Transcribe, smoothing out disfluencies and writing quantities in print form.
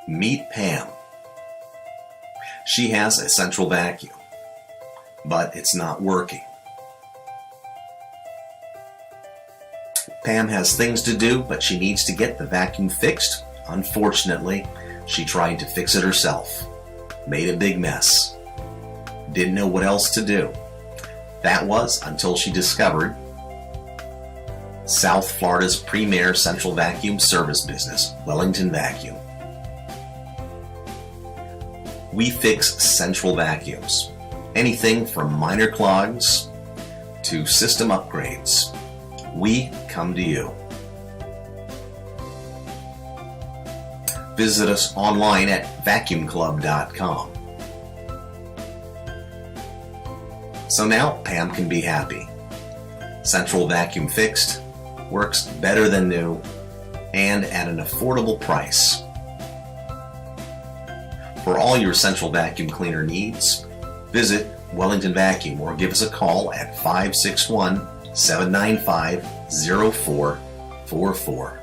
Meet Pam. She has a central vacuum, but it's not working. Pam has things to do, but she needs to get the vacuum fixed. Unfortunately, she tried to fix it herself. Made a big mess. Didn't know what else to do. That was until she discovered South Florida's premier central vacuum service business, Wellington Vacuum. We fix central vacuums. Anything from minor clogs to system upgrades. We come to you. Visit us online at vacuumclub.com. So now Pam can be happy. Central vacuum fixed, works better than new, and at an affordable price. For all your central vacuum cleaner needs, visit Wellington Vacuum or give us a call at 561-795-0444.